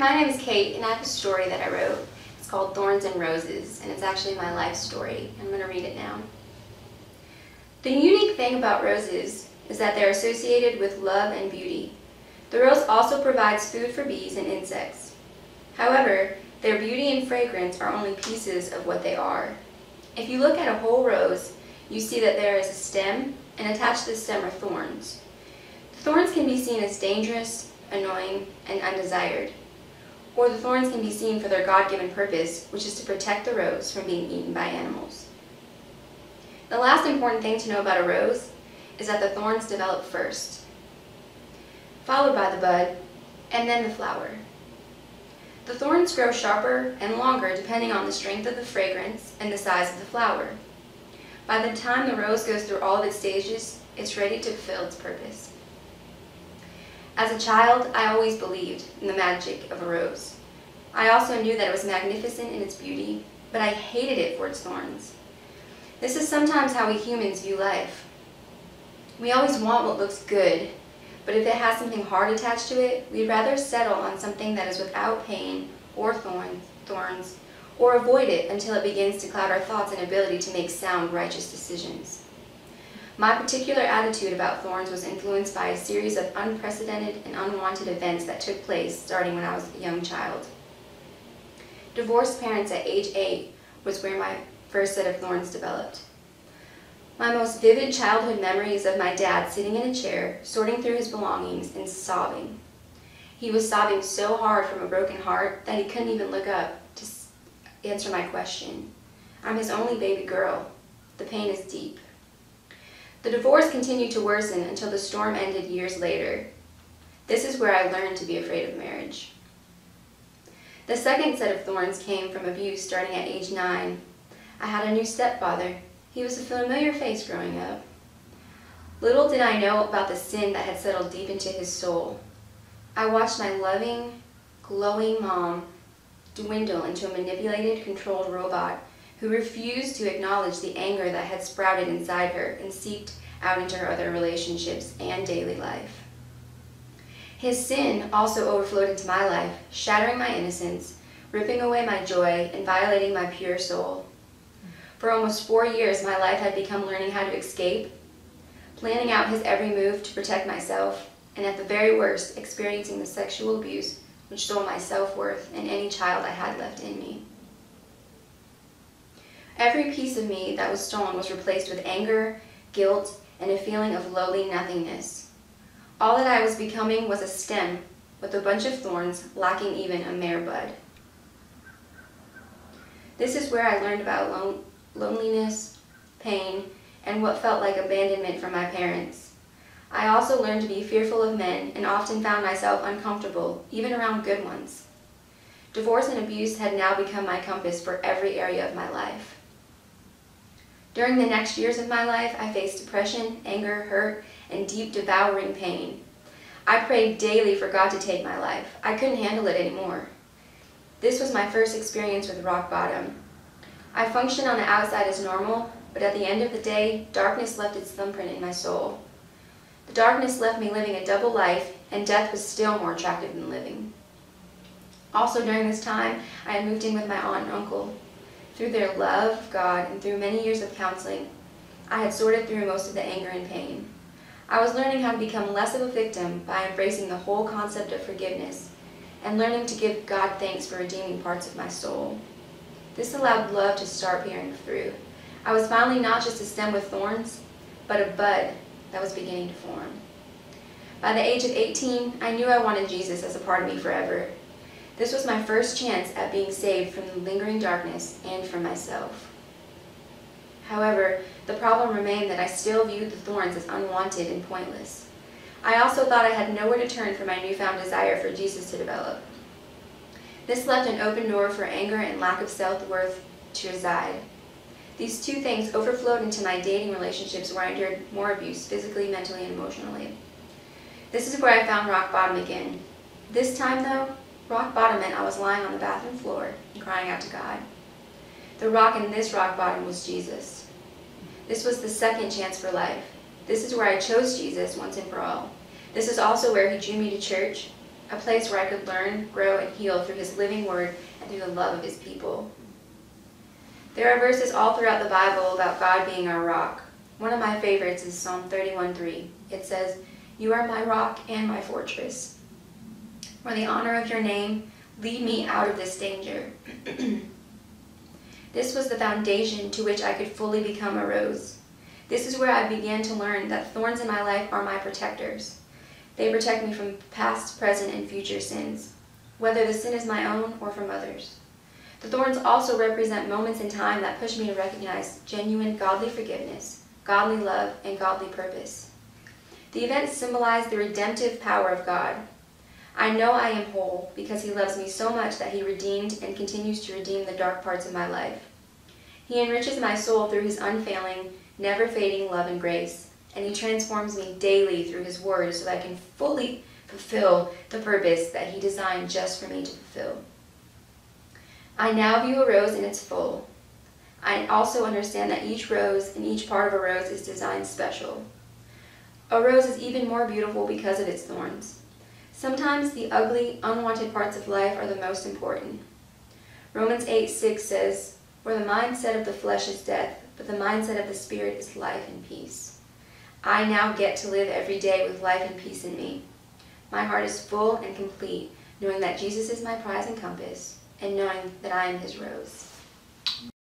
My name is Kate, and I have a story that I wrote. It's called Thorns and Roses, and it's actually my life story. I'm going to read it now. The unique thing about roses is that they're associated with love and beauty. The rose also provides food for bees and insects. However, their beauty and fragrance are only pieces of what they are. If you look at a whole rose, you see that there is a stem, and attached to the stem are thorns. The thorns can be seen as dangerous, annoying, and undesired. Or the thorns can be seen for their God-given purpose, which is to protect the rose from being eaten by animals. The last important thing to know about a rose is that the thorns develop first, followed by the bud, and then the flower. The thorns grow sharper and longer depending on the strength of the fragrance and the size of the flower. By the time the rose goes through all of its stages, it's ready to fulfill its purpose. As a child, I always believed in the magic of a rose. I also knew that it was magnificent in its beauty, but I hated it for its thorns. This is sometimes how we humans view life. We always want what looks good, but if it has something hard attached to it, we'd rather settle on something that is without pain or thorns, or avoid it until it begins to cloud our thoughts and ability to make sound, righteous decisions. My particular attitude about thorns was influenced by a series of unprecedented and unwanted events that took place starting when I was a young child. Divorced parents at age 8 was where my first set of thorns developed. My most vivid childhood memory is of my dad sitting in a chair, sorting through his belongings and sobbing. He was sobbing so hard from a broken heart that he couldn't even look up to answer my question. I'm his only baby girl. The pain is deep. The divorce continued to worsen until the storm ended years later. This is where I learned to be afraid of marriage. The second set of thorns came from abuse starting at age 9. I had a new stepfather. He was a familiar face growing up. Little did I know about the sin that had settled deep into his soul. I watched my loving, glowing mom dwindle into a manipulated, controlled robot who refused to acknowledge the anger that had sprouted inside her and seeped out into her other relationships and daily life. His sin also overflowed into my life, shattering my innocence, ripping away my joy, and violating my pure soul. For almost 4 years, my life had become learning how to escape, planning out his every move to protect myself, and at the very worst, experiencing the sexual abuse which stole my self-worth and any child I had left in me. Every piece of me that was stolen was replaced with anger, guilt, and a feeling of lowly nothingness. All that I was becoming was a stem with a bunch of thorns lacking even a mere bud. This is where I learned about loneliness, pain, and what felt like abandonment from my parents. I also learned to be fearful of men and often found myself uncomfortable, even around good ones. Divorce and abuse had now become my compass for every area of my life. During the next years of my life, I faced depression, anger, hurt, and deep, devouring pain. I prayed daily for God to take my life. I couldn't handle it anymore. This was my first experience with rock bottom. I functioned on the outside as normal, but at the end of the day, darkness left its thumbprint in my soul. The darkness left me living a double life, and death was still more attractive than living. Also during this time, I had moved in with my aunt and uncle. Through their love of God and through many years of counseling, I had sorted through most of the anger and pain. I was learning how to become less of a victim by embracing the whole concept of forgiveness and learning to give God thanks for redeeming parts of my soul. This allowed love to start bearing fruit. I was finally not just a stem with thorns, but a bud that was beginning to form. By the age of 18, I knew I wanted Jesus as a part of me forever. This was my first chance at being saved from the lingering darkness and from myself. However, the problem remained that I still viewed the thorns as unwanted and pointless. I also thought I had nowhere to turn for my newfound desire for Jesus to develop. This left an open door for anger and lack of self-worth to reside. These two things overflowed into my dating relationships where I endured more abuse, physically, mentally, and emotionally. This is where I found rock bottom again. This time, though, rock bottom meant I was lying on the bathroom floor and crying out to God. The rock in this rock bottom was Jesus. This was the second chance for life. This is where I chose Jesus once and for all. This is also where he drew me to church, a place where I could learn, grow, and heal through his living word and through the love of his people. There are verses all throughout the Bible about God being our rock. One of my favorites is Psalm 31:3. It says, "You are my rock and my fortress. For the honor of your name, lead me out of this danger." This was the foundation to which I could fully become a rose. This is where I began to learn that thorns in my life are my protectors. They protect me from past, present, and future sins, whether the sin is my own or from others. The thorns also represent moments in time that push me to recognize genuine godly forgiveness, godly love, and godly purpose. The events symbolize the redemptive power of God. I know I am whole because he loves me so much that he redeemed and continues to redeem the dark parts of my life. He enriches my soul through his unfailing, never-fading love and grace, and he transforms me daily through his word so that I can fully fulfill the purpose that he designed just for me to fulfill. I now view a rose in its full. I also understand that each rose and each part of a rose is designed special. A rose is even more beautiful because of its thorns. Sometimes the ugly, unwanted parts of life are the most important. Romans 8:6 says, "For the mindset of the flesh is death, but the mindset of the spirit is life and peace." I now get to live every day with life and peace in me. My heart is full and complete, knowing that Jesus is my prize and compass, and knowing that I am his rose.